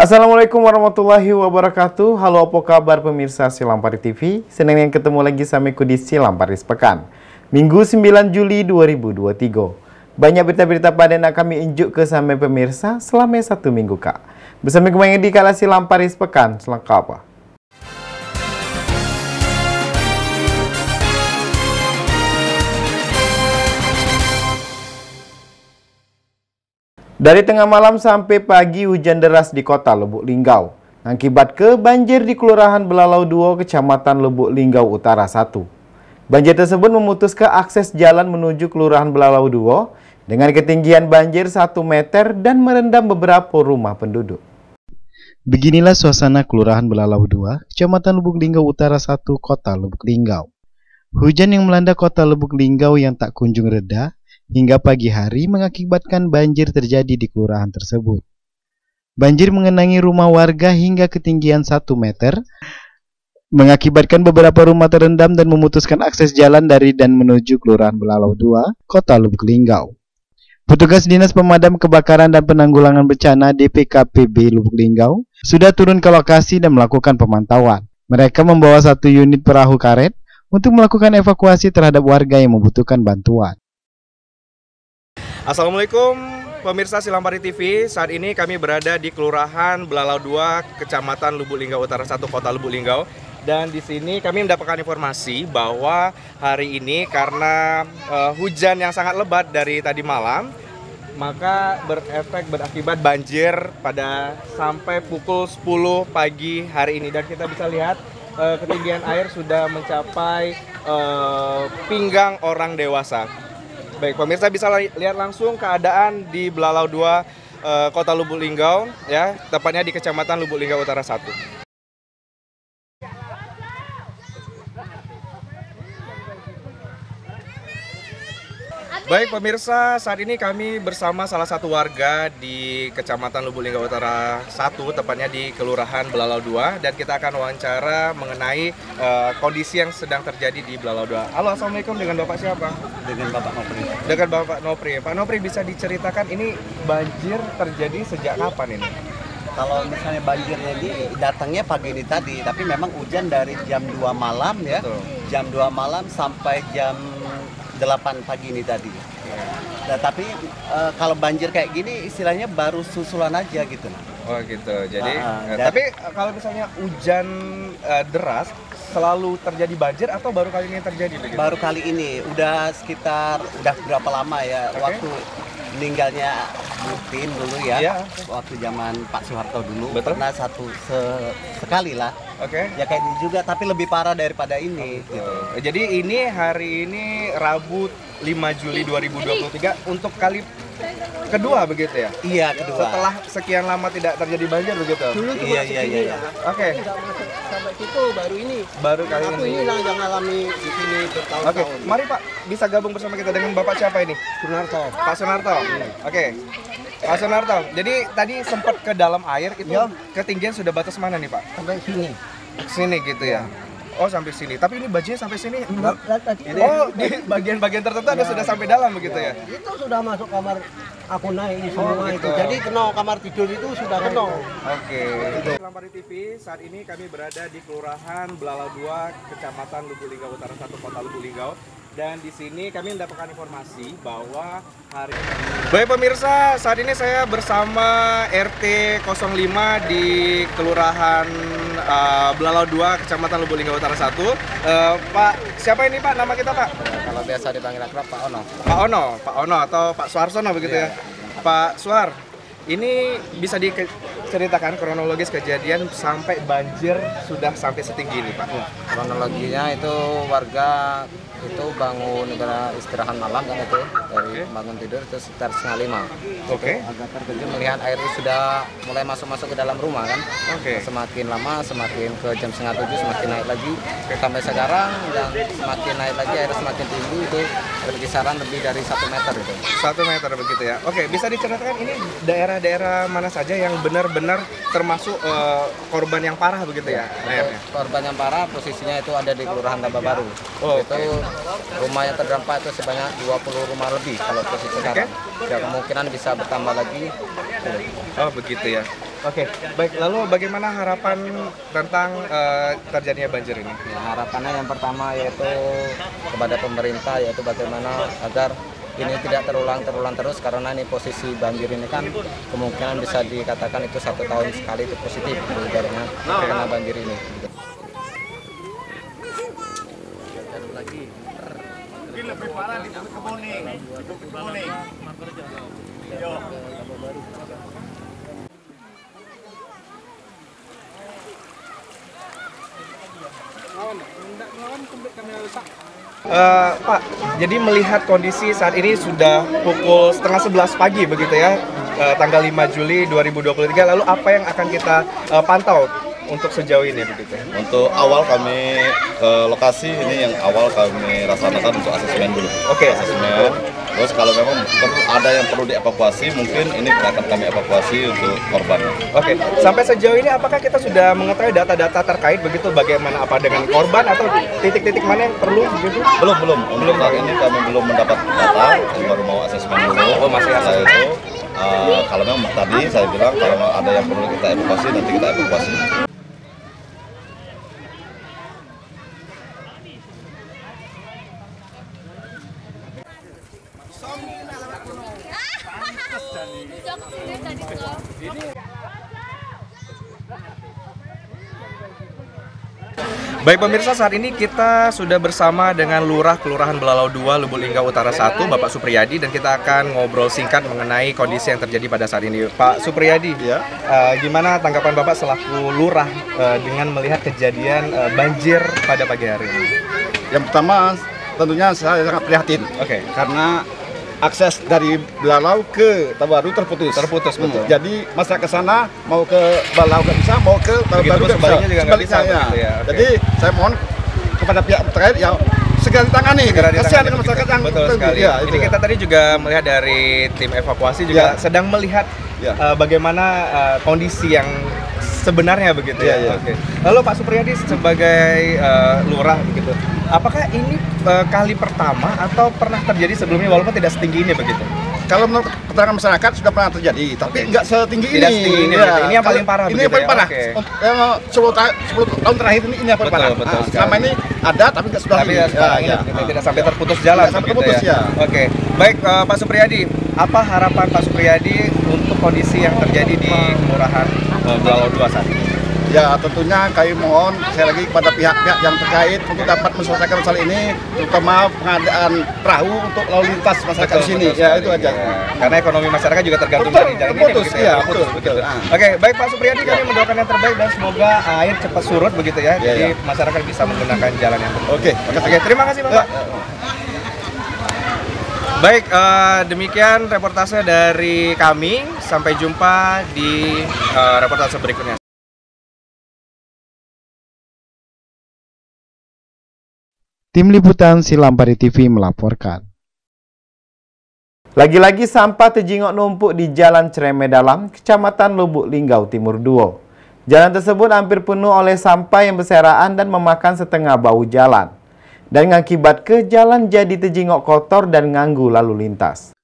Assalamualaikum warahmatullahi wabarakatuh. Halo, apa kabar pemirsa Silampari TV? Senang yang ketemu lagi sama aku di Silampari Sepekan. Minggu 9 Juli 2023. Banyak berita-berita pada nak kami unjuk ke sama pemirsa selama satu minggu kak. Bersama kembali di kala Silampari Sepekan selengkap. Dari tengah malam sampai pagi hujan deras di kota Lubuk Linggau. Mengakibat ke banjir di Kelurahan Belalau 2, Kecamatan Lubuk Linggau Utara 1. Banjir tersebut memutuskan akses jalan menuju Kelurahan Belalau 2 dengan ketinggian banjir 1 meter dan merendam beberapa rumah penduduk. Beginilah suasana Kelurahan Belalau 2, Kecamatan Lubuk Linggau Utara 1, Kota Lubuk Linggau. Hujan yang melanda kota Lubuk Linggau yang tak kunjung reda hingga pagi hari mengakibatkan banjir terjadi di kelurahan tersebut. Banjir mengenangi rumah warga hingga ketinggian 1 meter, mengakibatkan beberapa rumah terendam dan memutuskan akses jalan dari dan menuju Kelurahan Belalau 2, Kota Lubuk Linggau. Petugas Dinas Pemadam Kebakaran dan Penanggulangan Bencana DPKPB Lubuk Linggau sudah turun ke lokasi dan melakukan pemantauan. Mereka membawa 1 unit perahu karet untuk melakukan evakuasi terhadap warga yang membutuhkan bantuan. Assalamualaikum pemirsa Silampari TV. Saat ini kami berada di Kelurahan Belalau 2, Kecamatan Lubuk Linggau Utara 1, Kota Lubuk Linggau. Dan di sini kami mendapatkan informasi bahwa hari ini karena hujan yang sangat lebat dari tadi malam, maka berakibat banjir pada sampai pukul 10 pagi hari ini. Dan kita bisa lihat ketinggian air sudah mencapai pinggang orang dewasa. Baik, pemirsa bisa lihat langsung keadaan di Belalau 2, Kota Lubuk Linggau, ya, tepatnya di Kecamatan Lubuk Linggau Utara 1. Baik pemirsa, saat ini kami bersama salah satu warga di Kecamatan Lubuk Linggau Utara 1, tepatnya di Kelurahan Belalau 2, dan kita akan wawancara mengenai kondisi yang sedang terjadi di Belalau 2. Halo, assalamualaikum, dengan Bapak siapa? Dengan Bapak Nopri. Dengan Bapak Nopri. Pak Nopri, bisa diceritakan ini banjir terjadi sejak kapan ini? Kalau misalnya banjirnya ini datangnya pagi ini tadi, tapi memang hujan dari jam 2 malam ya. Betul. Jam 2 malam sampai jam 8 pagi ini tadi. Nah, tapi kalau banjir kayak gini istilahnya baru susulan aja gitu. Oh gitu. Jadi tapi kalau misalnya hujan deras selalu terjadi banjir atau baru kali ini terjadi begitu? Baru kali ini, udah berapa lama ya, waktu meninggalnya Butin dulu ya, waktu zaman Pak Soeharto dulu. Betul. Pernah sekali lah. Ya kayak ini juga, tapi lebih parah daripada ini. Gitu. Jadi ini hari ini Rabu 5 Juli 2023 untuk kali kedua begitu ya? Iya, kedua. Setelah sekian lama tidak terjadi banjir begitu? Dulu cuma segini. Oke. Sampai situ baru ini. Baru kali Aku ini. yang ngalami di sini bertahun-tahun. Oke, mari Pak, bisa gabung bersama kita dengan Bapak siapa ini? Sunarto. Pak Sunarto. Oke. Pak Sunarto, jadi tadi sempat ke dalam air itu ketinggian sudah batas mana nih Pak? Sampai sini. Sini gitu ya? Oh sampai sini, tapi ini bajunya sampai sini? Oh di bagian-bagian tertentu ada sudah sampai dalam begitu ya? Itu sudah masuk kamar aku naik semua gitu. itu. Jadi kena kamar tidur itu sudah kena. Oke. Silampari TV, saat ini kami berada di Kelurahan Belalau 2, Kecamatan Lubuk Linggau Utara 1, Kota Lubuk Linggau. Dan di sini kami mendapatkan informasi bahwa hari ini. Baik pemirsa, saat ini saya bersama RT 05 di Kelurahan Belalau 2, Kecamatan Lubuk Linggau Utara 1. Pak, siapa ini Pak? Nama kita Pak? Kalau biasa dipanggil akrab Pak Ono. Pak Ono atau Pak Suarsono begitu ya? Pak Suar, ini bisa diceritakan kronologis kejadian sampai banjir sudah sampai setinggi ini Pak? Kronologinya itu warga itu bangun istirahat malam kan itu dari bangun tidur itu sekitar 4:30. Agak terkejut melihat air itu sudah mulai masuk ke dalam rumah kan. Semakin lama semakin ke jam 6:30 semakin naik lagi sampai sekarang, dan semakin naik lagi air semakin tinggi, itu berkisaran lebih dari 1 meter itu. 1 meter begitu ya. Oke, bisa diceritakan ini daerah-daerah mana saja yang benar-benar termasuk korban yang parah begitu ya? Korban yang parah posisinya itu ada di Kelurahan Tambah Baru. Itu rumah yang terdampak itu sebanyak 20 rumah lebih kalau posisi sekarang. Ya, kemungkinan bisa bertambah lagi. Oh begitu ya. Oke, baik. Lalu bagaimana harapan tentang terjadinya banjir ini? Ya, harapannya yang pertama yaitu kepada pemerintah, yaitu bagaimana agar ini tidak terulang terus, karena ini posisi banjir ini kan kemungkinan bisa dikatakan itu 1 tahun sekali itu positif karena banjir ini. Lebih parah di Kebuning. Pak, jadi melihat kondisi saat ini sudah pukul setengah 11 pagi begitu ya, tanggal 5 Juli 2023. Lalu apa yang akan kita pantau untuk sejauh ini begitu? Untuk awal kami ke lokasi ini yang awal kami laksanakan untuk asesmen dulu. Oke. Asesmen. Terus kalau memang ada yang perlu dievakuasi, mungkin ini akan kami evakuasi untuk korban. Oke. Sampai sejauh ini apakah kita sudah mengetahui data-data terkait begitu, bagaimana apa dengan korban atau titik-titik mana yang perlu begitu? Belum. Untuk saat ini kami belum mendapat data, kami baru mau asesmen dulu. Oh, masih asesmen. Itu, kalau memang tadi saya bilang kalau ada yang perlu kita evakuasi, nanti kita evakuasi. Baik pemirsa, saat ini kita sudah bersama dengan Lurah Kelurahan Belalau 2, Lubuk Linggau Utara 1, Bapak Supriyadi, dan kita akan ngobrol singkat mengenai kondisi yang terjadi pada saat ini. Pak Supriyadi, Ya. Gimana tanggapan Bapak selaku Lurah dengan melihat kejadian banjir pada pagi hari ini? Yang pertama tentunya saya sangat prihatin. Oke. Karena akses dari Belalau ke Tabaru terputus. Betul. Jadi masyarakat sana mau ke Belalau nggak bisa, mau ke Tabaru Begitu nggak bisa. sebaliknya juga nggak bisa, Sebaliknya. begitu ya, oke. Jadi saya mohon kepada pihak terkait yang segera ditangani. Kasihan dengan masyarakat yang betul sekali. Ya, Ini kita tadi juga melihat dari tim evakuasi juga sedang melihat bagaimana kondisi yang sebenarnya begitu ya. Oke. Lalu Pak Supriyadi sebagai lurah begitu, apakah ini kali pertama atau pernah terjadi sebelumnya walaupun tidak setinggi ini begitu? Kalau menurut keterangan masyarakat sudah pernah terjadi, tapi nggak setinggi ini. Tidak setinggi ini, berarti ini yang paling parah Ini begitu yang paling ya? parah. Oke. Yang 10 tahun terakhir ini yang paling parah. Betul sekali. Selama ini ada, tapi nggak sebelah Tapi ini. sekarang ini tidak sampai terputus jalan Tidak sampai begitu terputus, ya. Oke. Baik Pak Supriyadi, apa harapan Pak Supriyadi untuk kondisi yang terjadi di Kelurahan Belalau 2 saat ini? Ya tentunya kami mohon sekali lagi kepada pihak-pihak yang terkait untuk dapat menyelesaikan masalah ini, terutama pengadaan perahu untuk lalu lintas masyarakat di sini. Ya itu aja. Ya, karena ekonomi masyarakat juga tergantung Betul, dari jalan terputus, ini begitu iya, terputus, betul. Oke, baik Pak Supriyadi, kami mendoakan yang terbaik dan semoga air cepat surut begitu ya. Jadi masyarakat bisa menggunakan jalan yang benar. Oke, Terima kasih Bapak. Baik, demikian reportase dari kami. Sampai jumpa di reportase berikutnya. Tim Liputan Silampari TV melaporkan. Lagi-lagi sampah terjingok numpuk di Jalan Cereme Dalam, Kecamatan Lubuk Linggau Timur 2. Jalan tersebut hampir penuh oleh sampah yang berserakan dan memakan setengah bahu jalan. Dan mengakibat ke jalan jadi terjingok kotor dan mengganggu lalu lintas.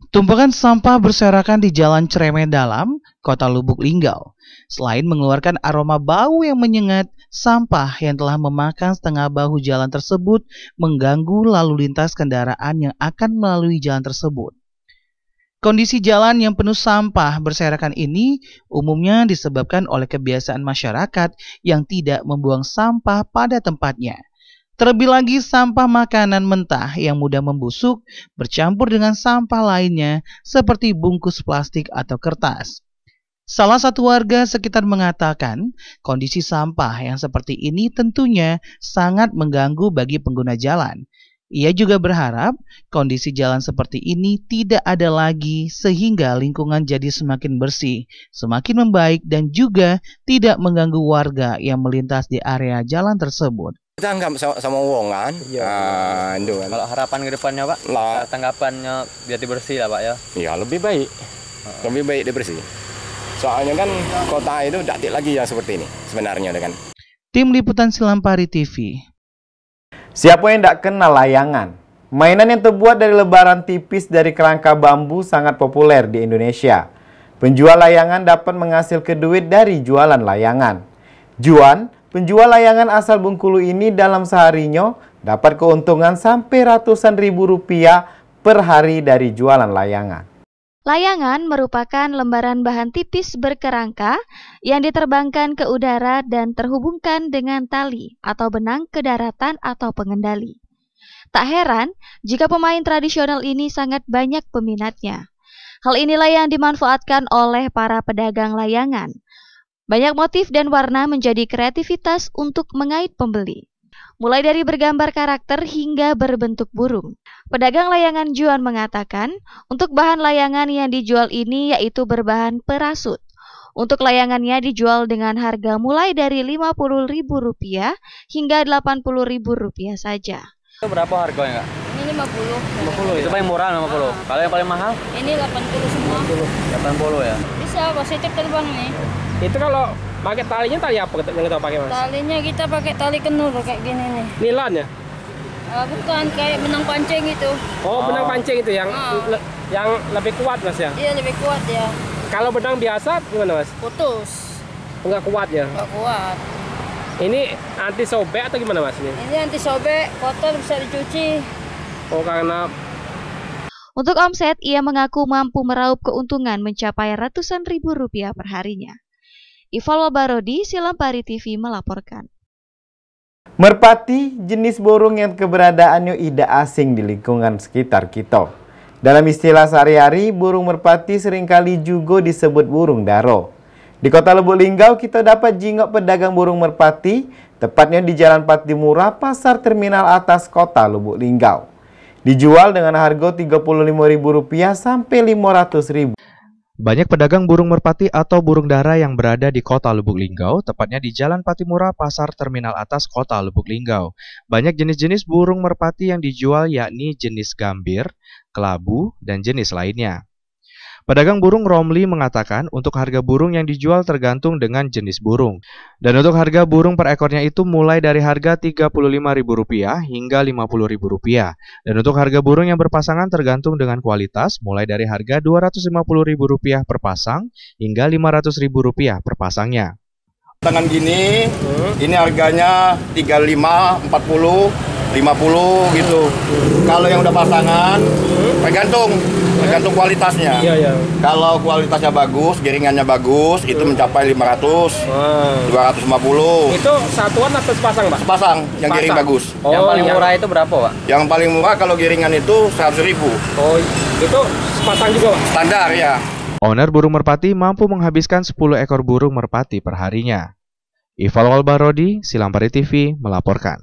Tumpukan sampah berserakan di Jalan Cereme Dalam, Kota Lubuk Linggau. Selain mengeluarkan aroma bau yang menyengat, sampah yang telah memakan setengah bahu jalan tersebut mengganggu lalu lintas kendaraan yang akan melalui jalan tersebut. Kondisi jalan yang penuh sampah berserakan ini umumnya disebabkan oleh kebiasaan masyarakat yang tidak membuang sampah pada tempatnya. Terlebih lagi sampah makanan mentah yang mudah membusuk bercampur dengan sampah lainnya seperti bungkus plastik atau kertas. Salah satu warga sekitar mengatakan kondisi sampah yang seperti ini tentunya sangat mengganggu bagi pengguna jalan. Ia juga berharap kondisi jalan seperti ini tidak ada lagi sehingga lingkungan jadi semakin bersih, semakin membaik dan juga tidak mengganggu warga yang melintas di area jalan tersebut. Kita anggap sama wong kan. Kalau harapan ke depannya Pak, tanggapannya biar dibersih lah Pak ya? Ya lebih baik. Lebih baik dibersih. Soalnya kan kota itu tidak lagi yang seperti ini sebenarnya kan. Tim Liputan Silampari TV. Siapa yang tidak kenal layangan? Mainan yang terbuat dari lebaran tipis dari kerangka bambu sangat populer di Indonesia. Penjual layangan dapat menghasilkan duit dari jualan layangan. Juan, penjual layangan asal Bengkulu ini dalam seharinya dapat keuntungan sampai ratusan ribu rupiah per hari dari jualan layangan. Layangan merupakan lembaran bahan tipis berkerangka yang diterbangkan ke udara dan terhubungkan dengan tali atau benang ke daratan atau pengendali. Tak heran jika pemain tradisional ini sangat banyak peminatnya. Hal inilah yang dimanfaatkan oleh para pedagang layangan. Banyak motif dan warna menjadi kreativitas untuk mengait pembeli. Mulai dari bergambar karakter hingga berbentuk burung. Pedagang layangan Juan mengatakan, untuk bahan layangan yang dijual ini yaitu berbahan perasut. Untuk layangannya dijual dengan harga mulai dari Rp50.000 hingga Rp80.000 saja. Itu berapa harganya, Kak? Ini 50. 50, itu paling murah 50. Kalau yang paling mahal? Ini 80 semua. 80 ya? Bisa positif terbang nih. Itu kalau pakai talinya tali apa yang kita pakai, Mas? Talinya kita pakai tali kenur kayak gini nih. Nilan ya? Bukan, kayak benang pancing itu. Oh, benang pancing itu yang lebih kuat, Mas ya? Iya, lebih kuat ya. Kalau benang biasa gimana, Mas? Putus. Enggak kuat ya? Enggak kuat. Ini anti sobek atau gimana, Mas? Ini anti sobek, kotor bisa dicuci. Oh, karena untuk omset, ia mengaku mampu meraup keuntungan mencapai ratusan ribu rupiah per harinya. Ival Wabarodi, Silampari TV melaporkan. Merpati, jenis burung yang keberadaannya tidak asing di lingkungan sekitar kita. Dalam istilah sehari-hari, burung merpati seringkali juga disebut burung daro. Di Kota Lubuk Linggau, kita dapat jingok pedagang burung merpati, tepatnya di Jalan Patimura, Pasar Terminal Atas Kota Lubuk Linggau. Dijual dengan harga Rp35.000 sampai Rp500.000. Banyak pedagang burung merpati atau burung dara yang berada di Kota Lubuk Linggau, tepatnya di Jalan Patimura, Pasar Terminal Atas Kota Lubuk Linggau. Banyak jenis-jenis burung merpati yang dijual yakni jenis gambir, kelabu, dan jenis lainnya. Pedagang burung Romli mengatakan untuk harga burung yang dijual tergantung dengan jenis burung. Dan untuk harga burung per ekornya itu mulai dari harga Rp35.000 hingga Rp50.000. Dan untuk harga burung yang berpasangan tergantung dengan kualitas mulai dari harga Rp250.000 per pasang hingga Rp500.000 per pasangnya. Tangan gini, ini harganya 35, 40, 50 gitu. Kalau yang udah pasangan, tergantung kualitasnya. Kalau kualitasnya bagus, jaringannya bagus, itu mencapai 500, 250. Itu satuan atau sepasang, Pak? Sepasang, yang jaring bagus. Oh, yang paling murah itu berapa, Pak? Yang paling murah kalau jaringan itu 100.000. Oh, itu sepasang juga, Pak? Standar ya. Owner burung merpati mampu menghabiskan 10 ekor burung merpati perharinya. Ival Wabarodi, Silampari TV melaporkan.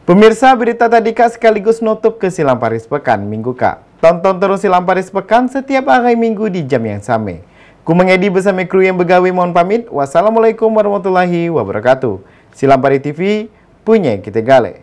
Pemirsa, berita tadi Kak sekaligus nutup ke Silampari Sepekan Minggu Kak. Tonton terus Silampari Sepekan setiap hari Minggu di jam yang sama. Ku mengedi bersama kru yang begawe mohon pamit. Wassalamualaikum warahmatullahi wabarakatuh. Silampari TV punya kita gale.